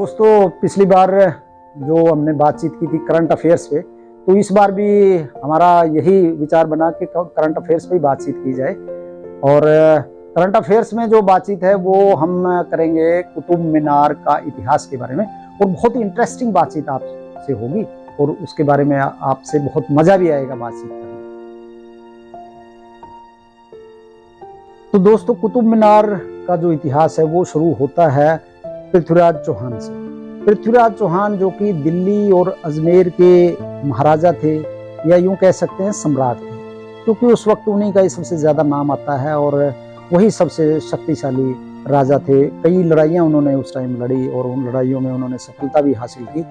दोस्तों पिछली बार जो हमने बातचीत की थी करंट अफेयर्स पे, तो इस बार भी हमारा यही विचार बना कि करंट अफेयर्स पे ही बातचीत की जाए। और करंट अफेयर्स में जो बातचीत है वो हम करेंगे कुतुब मीनार का इतिहास के बारे में, और बहुत ही इंटरेस्टिंग बातचीत आपसे होगी और उसके बारे में आपसे बहुत मजा भी आएगा बातचीत करने। तो दोस्तों कुतुब मीनार का जो इतिहास है वो शुरू होता है पृथ्वीराज चौहान से। पृथ्वीराज चौहान जो कि दिल्ली और अजमेर के महाराजा थे, या यूं कह सकते हैं सम्राट थे, क्योंकि उस वक्त उन्हीं का ही सबसे ज्यादा नाम आता है और वही सबसे शक्तिशाली राजा थे। कई लड़ाइयां उन्होंने उस टाइम लड़ी और उन लड़ाइयों में उन्होंने सफलता भी हासिल की।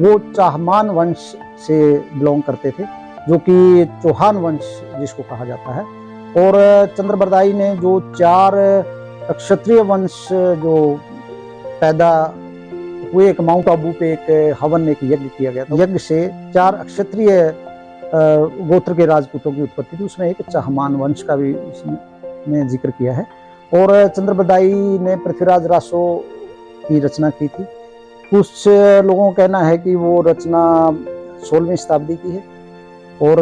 वो चाहमान वंश से बिलोंग करते थे, जो कि चौहान वंश जिसको कहा जाता है। और चंद्रबरदाई ने जो 4 क्षत्रिय वंश जो पैदा हुए, एक माउंट आबू पे एक हवन, एक यज्ञ किया गया था। यज्ञ से 4 क्षत्रिय गोत्र के राजपूतों की उत्पत्ति थी, उसमें एक चाहमान वंश का भी उसने जिक्र किया है। और चंद्रबरदाई ने पृथ्वीराज रासो की रचना की थी। कुछ लोगों का कहना है कि वो रचना 16वीं शताब्दी की है, और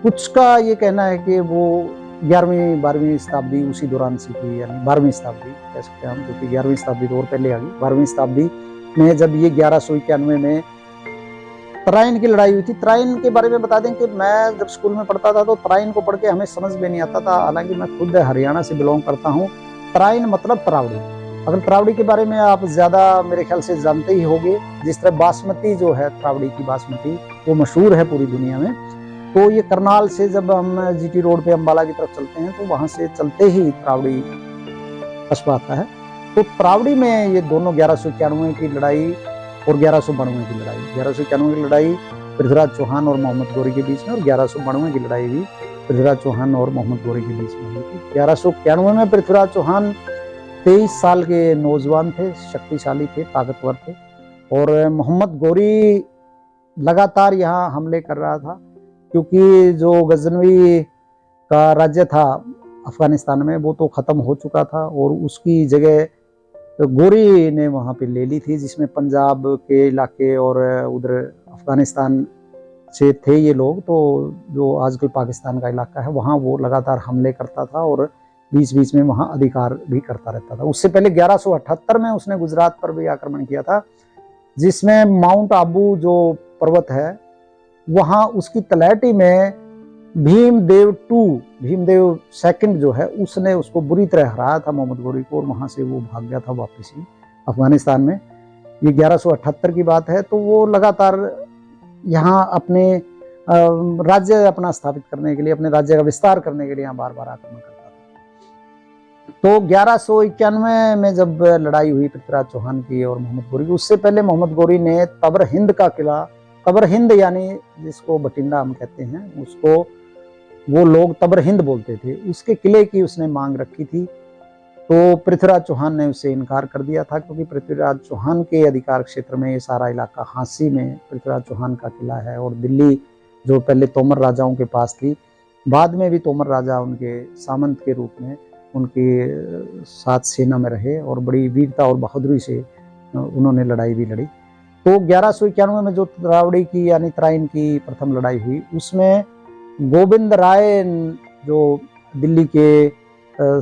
कुछ का ये कहना है कि वो 11वीं 12वीं शताब्दी उसी दौरान से थी, यानी 12वीं शताब्दी कह सकते हैं हम, क्योंकि 11वीं शताब्दी तो और पहले आ गई। 12वीं शताब्दी में जब ये 1191 में तराइन की लड़ाई हुई थी। तराइन के बारे में बता दें कि मैं जब स्कूल में पढ़ता था तो तराइन को पढ़ के हमें समझ में नहीं आता था, हालांकि मैं खुद हरियाणा से बिलोंग करता हूँ। तराइन मतलब तरावड़ी। अगर तरावड़ी के बारे में आप ज्यादा मेरे ख्याल से जानते ही होंगे, जिस तरह बासमती जो है, तरावड़ी की बासमती वो मशहूर है पूरी दुनिया में। तो ये करनाल से जब हम जीटी रोड पे अम्बाला की तरफ चलते हैं तो वहां से चलते ही तरावड़ी कस्बा आता है। तो तरावड़ी में ये दोनों 1191 की लड़ाई और 1192 की लड़ाई, 1191 की लड़ाई पृथ्वीराज चौहान और मोहम्मद गौरी के बीच में, और 1192 की लड़ाई भी पृथ्वीराज चौहान और मोहम्मद गौरी के बीच में हुई थी। 1191 में पृथ्वीराज चौहान 23 साल के नौजवान थे, शक्तिशाली थे, ताकतवर थे, और मोहम्मद गौरी लगातार यहाँ हमले कर रहा था, क्योंकि जो गजनवी का राज्य था अफगानिस्तान में वो तो खत्म हो चुका था, और उसकी जगह गौरी ने वहाँ पे ले ली थी, जिसमें पंजाब के इलाके और उधर अफगानिस्तान से थे ये लोग। तो जो आजकल पाकिस्तान का इलाका है वहाँ वो लगातार हमले करता था और बीच बीच में वहाँ अधिकार भी करता रहता था। उससे पहले 1178 में उसने गुजरात पर भी आक्रमण किया था, जिसमें माउंट आबू जो पर्वत है वहाँ उसकी तलहटी में भीमदेव सेकंड जो है उसने उसको बुरी तरह हराया था मोहम्मद गौरी को, और वहां से वो भाग गया था वापस ही अफगानिस्तान में। ये 1178 की बात है। तो वो लगातार यहाँ अपने राज्य अपना स्थापित करने के लिए, अपने राज्य का विस्तार करने के लिए यहाँ बार बार आक्रमण करता था। तो 1191 में जब लड़ाई हुई पृथ्वीराज चौहान की और मोहम्मद गौरी की, उससे पहले मोहम्मद गौरी ने तबर हिंद का किला, तबर हिंद यानी जिसको बठिंडा हम कहते हैं, उसको वो लोग तबर हिंद बोलते थे, उसके किले की उसने मांग रखी थी। तो पृथ्वीराज चौहान ने उससे इनकार कर दिया था, क्योंकि पृथ्वीराज चौहान के अधिकार क्षेत्र में ये सारा इलाका, हांसी में पृथ्वीराज चौहान का किला है, और दिल्ली जो पहले तोमर राजाओं के पास थी, बाद में भी तोमर राजा उनके सामंत के रूप में उनके साथ सेना में रहे और बड़ी वीरता और बहादुरी से उन्होंने लड़ाई भी लड़ी। तो 1191 में जो तरावड़ी की यानी तराइन की प्रथम लड़ाई हुई, उसमें गोविंद राय जो दिल्ली के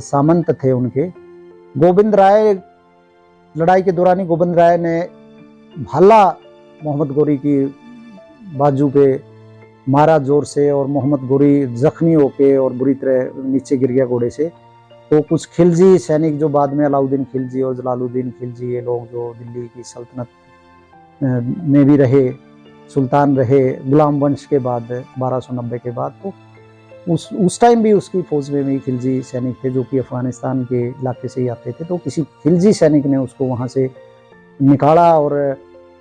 सामंत थे, उनके गोविंद राय लड़ाई के दौरान ही गोविंद राय ने भाला मोहम्मद गौरी की बाजू पे मारा जोर से, और मोहम्मद गौरी जख्मी होके और बुरी तरह नीचे गिर गया घोड़े से। तो कुछ खिलजी सैनिक जो बाद में अलाउद्दीन खिलजी और जलालुद्दीन खिलजी, ये लोग जो दिल्ली की सल्तनत में भी रहे, सुल्तान रहे गुलाम वंश के बाद 1290 के बाद, तो उस टाइम भी उसकी फौज में भी खिलजी सैनिक थे जो कि अफगानिस्तान के इलाके से ही आते थे। तो किसी खिलजी सैनिक ने उसको वहाँ से निकाला और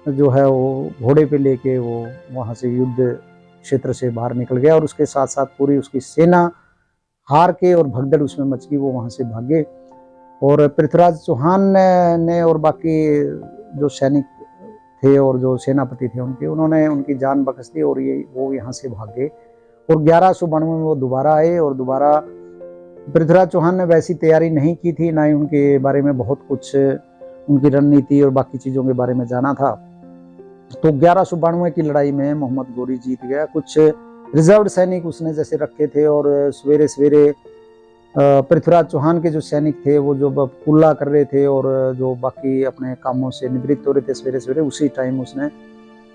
जो है वो घोड़े पे लेके वो वहाँ से युद्ध क्षेत्र से बाहर निकल गया, और उसके साथ साथ पूरी उसकी सेना हार के और भगदड़ उसमें मच गई, वो वहाँ से भागे। और पृथ्वीराज चौहान ने और बाकी जो सैनिक थे और जो सेनापति थे उन्होंने उनकी जान बख्श दी, और वो यहाँ से भागे। और 1192 में वो दोबारा आए, और दोबारा पृथ्वीराज चौहान ने वैसी तैयारी नहीं की थी, ना ही उनके बारे में बहुत कुछ उनकी रणनीति और बाकी चीज़ों के बारे में जाना था। तो 1192 की लड़ाई में मोहम्मद गोरी जीत गया। कुछ रिजर्व सैनिक उसने जैसे रखे थे, और सवेरे सवेरे पृथ्वीराज चौहान के जो सैनिक थे वो जो कुल्ला कर रहे थे और जो बाकी अपने कामों से निवृत्त हो रहे थे सवेरे सवेरे, उसी टाइम उसने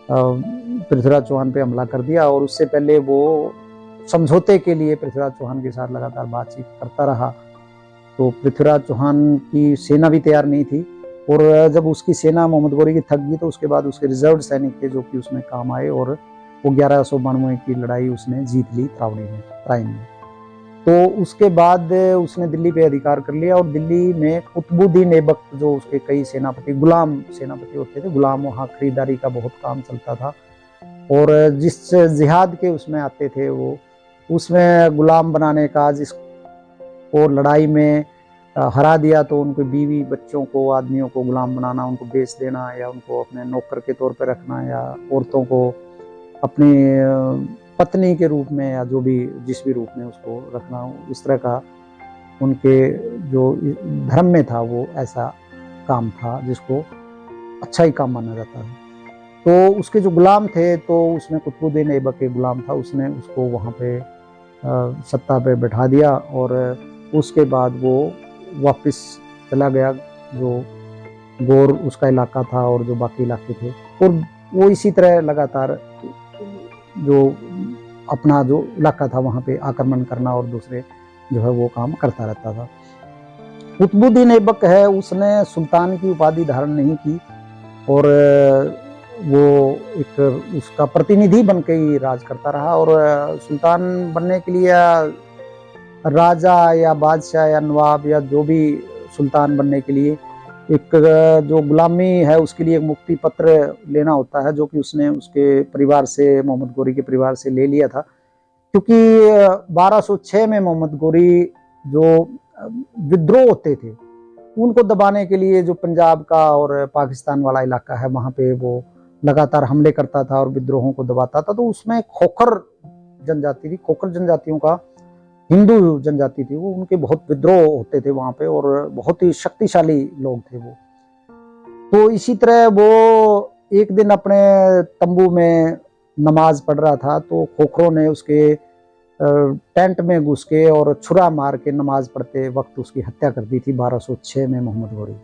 पृथ्वीराज चौहान पे हमला कर दिया। और उससे पहले वो समझौते के लिए पृथ्वीराज चौहान के साथ लगातार बातचीत करता रहा। तो पृथ्वीराज चौहान की सेना भी तैयार नहीं थी, और जब उसकी सेना मोहम्मद गोरी की थक गई तो उसके बाद उसके रिजर्व सैनिक थे जो कि उसमें काम आए, और वो 1192 की लड़ाई उसने जीत ली तराइन में। तो उसके बाद उसने दिल्ली पे अधिकार कर लिया, और दिल्ली में कुतुबुद्दीन ऐबक जो उसके कई सेनापति, गुलाम सेनापति होते थे, गुलाम, वहाँ खरीदारी का बहुत काम चलता था। और जिस जिहाद के उसमें आते थे वो उसमें गुलाम बनाने का, जिसको लड़ाई में हरा दिया तो उनके बीवी बच्चों को, आदमियों को गुलाम बनाना, उनको बेच देना, या उनको अपने नौकर के तौर पर रखना, या औरतों को अपनी पत्नी के रूप में, या जो भी जिस भी रूप में उसको रखना, उस तरह का उनके जो धर्म में था वो ऐसा काम था जिसको अच्छा ही काम माना जाता है। तो उसके जो गुलाम थे, तो उसमें कुतुबुद्दीन ऐबक के गुलाम था, उसने उसको वहाँ पे सत्ता पे बैठा दिया, और उसके बाद वो वापस चला गया जो गौर उसका इलाका था और जो बाकी इलाके थे, और वो इसी तरह लगातार जो अपना जो इलाका था वहाँ पे आक्रमण करना और दूसरे जो है वो काम करता रहता था। कुतुबुद्दीन ऐबक है, उसने सुल्तान की उपाधि धारण नहीं की, और वो एक उसका प्रतिनिधि बन के ही राज करता रहा। और सुल्तान बनने के लिए राजा या बादशाह या नवाब या जो भी सुल्तान बनने के लिए एक जो गुलामी है उसके लिए एक मुक्ति पत्र लेना होता है, जो कि उसने उसके परिवार से, मोहम्मद गोरी के परिवार से ले लिया था। क्योंकि 1206 में मोहम्मद गोरी जो विद्रोह होते थे उनको दबाने के लिए जो पंजाब का और पाकिस्तान वाला इलाका है वहाँ पे वो लगातार हमले करता था और विद्रोहों को दबाता था। तो उसमें खोखर जनजाति थी, खोखर जनजातियों का, हिंदू जनजाति थी वो, उनके बहुत विद्रोह होते थे वहाँ पे, और बहुत ही शक्तिशाली लोग थे वो। तो इसी तरह वो एक दिन अपने तंबू में नमाज पढ़ रहा था, तो खोखरों ने उसके टेंट में घुस के और छुरा मार के नमाज पढ़ते वक्त उसकी हत्या कर दी थी 1206 में मोहम्मद गोरी।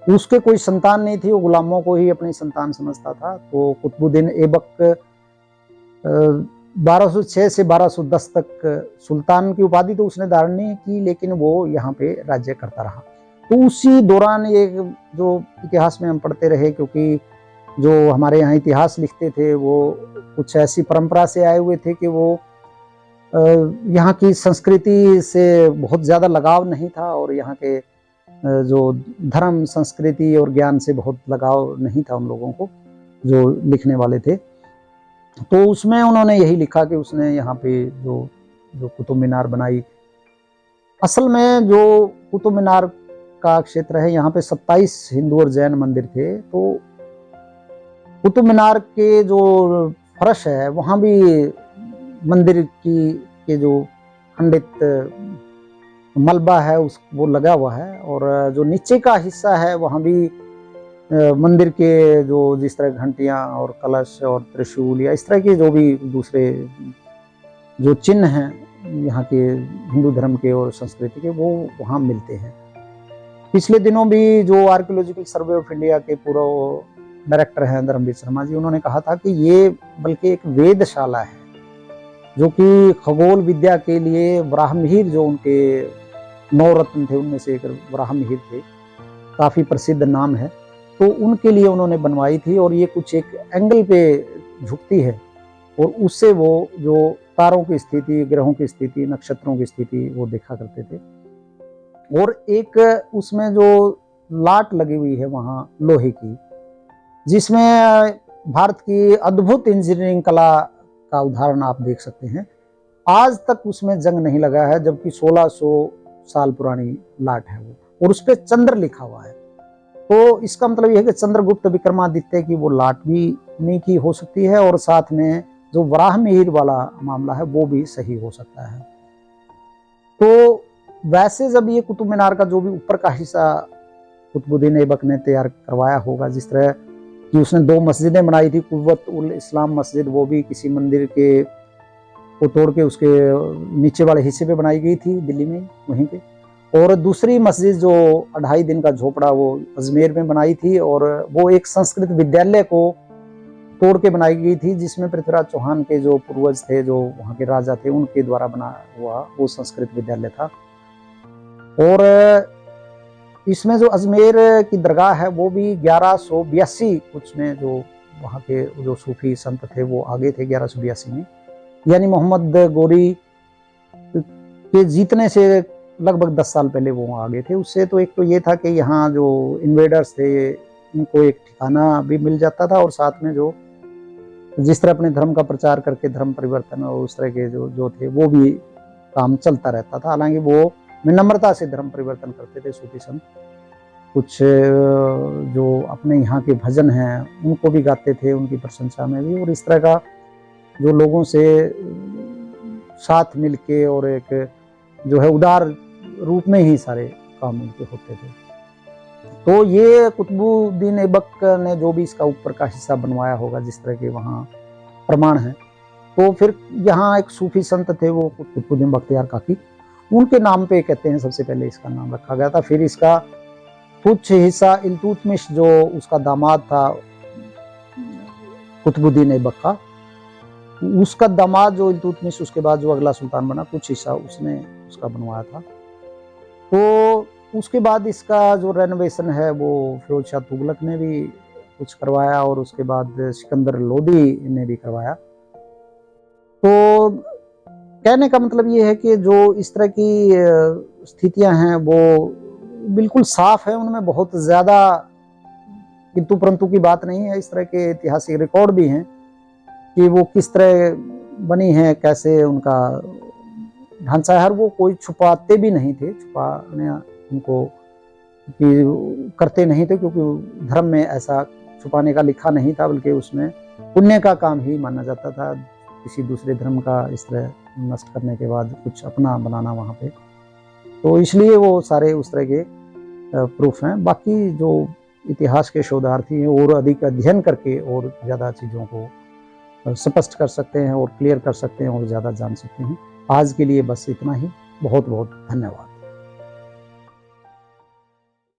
उसके कोई संतान नहीं थी, वो गुलामों को ही अपनी संतान समझता था। तो कुतुबुद्दीन ऐबक 1206 से 1210 तक सुल्तान की उपाधि तो उसने धारण नहीं की, लेकिन वो यहाँ पे राज्य करता रहा। तो उसी दौरान ये जो इतिहास में हम पढ़ते रहे, क्योंकि जो हमारे यहाँ इतिहास लिखते थे वो कुछ ऐसी परंपरा से आए हुए थे कि वो यहाँ की संस्कृति से बहुत ज़्यादा लगाव नहीं था, और यहाँ के जो धर्म, संस्कृति और ज्ञान से बहुत लगाव नहीं था उन लोगों को जो लिखने वाले थे। तो उसमें उन्होंने यही लिखा कि उसने यहाँ पे जो कुतुब मीनार बनाई। असल में जो कुतुब मीनार का क्षेत्र है यहाँ पे 27 हिंदू और जैन मंदिर थे। तो कुतुब मीनार के जो फर्श है वहाँ भी मंदिर के जो खंडित मलबा है वो लगा हुआ है, और जो नीचे का हिस्सा है वहाँ भी मंदिर के जो जिस तरह घंटियाँ और कलश और त्रिशूल या इस तरह के जो भी दूसरे जो चिन्ह हैं यहाँ के हिंदू धर्म के और संस्कृति के, वो वहाँ मिलते हैं। पिछले दिनों भी जो आर्कियोलॉजिकल सर्वे ऑफ इंडिया के पूर्व डायरेक्टर हैं धर्मवीर शर्मा जी, उन्होंने कहा था कि ये बल्कि एक वेदशाला है, जो कि खगोल विद्या के लिए वराहमिहिर, जो उनके 9 रत्न थे उनमें से एक वराहमिहिर थे, काफ़ी प्रसिद्ध नाम है, तो उनके लिए उन्होंने बनवाई थी। और ये कुछ एक एंगल पे झुकती है, और उससे वो जो तारों की स्थिति, ग्रहों की स्थिति, नक्षत्रों की स्थिति वो देखा करते थे। और एक उसमें जो लाट लगी हुई है वहाँ लोहे की, जिसमें भारत की अद्भुत इंजीनियरिंग कला का उदाहरण आप देख सकते हैं। आज तक उसमें जंग नहीं लगा है, जबकि 1600 साल पुरानी लाट है वो, और उस पर चंद्र लिखा हुआ है। तो इसका मतलब यह है कि चंद्रगुप्त विक्रमादित्य की वो लाट भी उन्हीं की हो सकती है, और साथ में जो वराहमिहिर वाला मामला है वो भी सही हो सकता है। तो वैसे जब ये कुतुब मीनार का जो भी ऊपर का हिस्सा कुतुबुद्दीन ऐबक ने तैयार करवाया होगा। जिस तरह कि उसने 2 मस्जिदें बनाई थी, कुव्वत उल इस्लाम मस्जिद, वो भी किसी मंदिर के को तोड़ के उसके नीचे वाले हिस्से पे बनाई गई थी दिल्ली में वहीं पे। और दूसरी मस्जिद जो 2.5 दिन का झोपड़ा वो अजमेर में बनाई थी, और वो एक संस्कृत विद्यालय को तोड़ के बनाई गई थी, जिसमें पृथ्वीराज चौहान के जो पूर्वज थे, जो वहाँ के राजा थे, उनके द्वारा बना हुआ वो संस्कृत विद्यालय था। और इसमें जो अजमेर की दरगाह है वो भी 1182 कुछ में, जो वहाँ के जो सूफी संत थे वो आगे थे 1182 में, यानी मोहम्मद गोरी के जीतने से लगभग 10 साल पहले वो आ गए थे। उससे तो एक तो ये था कि यहाँ जो इन्वेडर्स थे इनको एक ठिकाना भी मिल जाता था, और साथ में जो जिस तरह अपने धर्म का प्रचार करके धर्म परिवर्तन और उस तरह के जो थे वो भी काम चलता रहता था। हालांकि वो विनम्रता से धर्म परिवर्तन करते थे सूफी संत। कुछ जो अपने यहाँ के भजन हैं उनको भी गाते थे, उनकी प्रशंसा में भी, और इस तरह का जो लोगों से साथ मिलके और एक जो है उदार रूप में ही सारे काम उनके होते थे। तो ये कुतुबुद्दीन ऐबक ने जो भी इसका ऊपर का हिस्सा बनवाया होगा, जिस तरह के वहाँ प्रमाण हैं, तो फिर यहाँ एक सूफी संत थे वो कुतुबुद्दीन बख्तियार काकी, उनके नाम पे कहते हैं सबसे पहले इसका नाम रखा गया था। फिर इसका कुछ हिस्सा इल्तुतमिश जो उसका दामाद था कुतुबुद्दीन ऐबक का, उसका दामाद जो इल्तुतमिश उसके बाद जो अगला सुल्तान बना, कुछ हिस्सा उसने उसका बनवाया था। तो उसके बाद इसका जो रेनोवेशन है वो फिरोज शाह तुगलक ने भी कुछ करवाया, और उसके बाद सिकंदर लोदी ने भी करवाया। तो कहने का मतलब ये है कि जो इस तरह की स्थितियां हैं वो बिल्कुल साफ है, उनमें बहुत ज़्यादा किंतु परंतु की बात नहीं है। इस तरह के ऐतिहासिक रिकॉर्ड भी हैं कि वो किस तरह बनी है, कैसे उनका ढांचा है, वो कोई छुपाते भी नहीं थे, छुपाने उनको करते नहीं थे, क्योंकि धर्म में ऐसा छुपाने का लिखा नहीं था, बल्कि उसमें पुण्य का काम ही माना जाता था। किसी दूसरे धर्म का इस तरह नष्ट करने के बाद कुछ अपना बनाना वहाँ पे, तो इसलिए वो सारे उस तरह के प्रूफ हैं। बाकी जो इतिहास के शोधार्थी हैं और अधिक अध्ययन करके और ज़्यादा चीज़ों को स्पष्ट कर सकते हैं और क्लियर कर सकते हैं और ज़्यादा जान सकते हैं। आज के लिए बस इतना ही। बहुत बहुत धन्यवाद।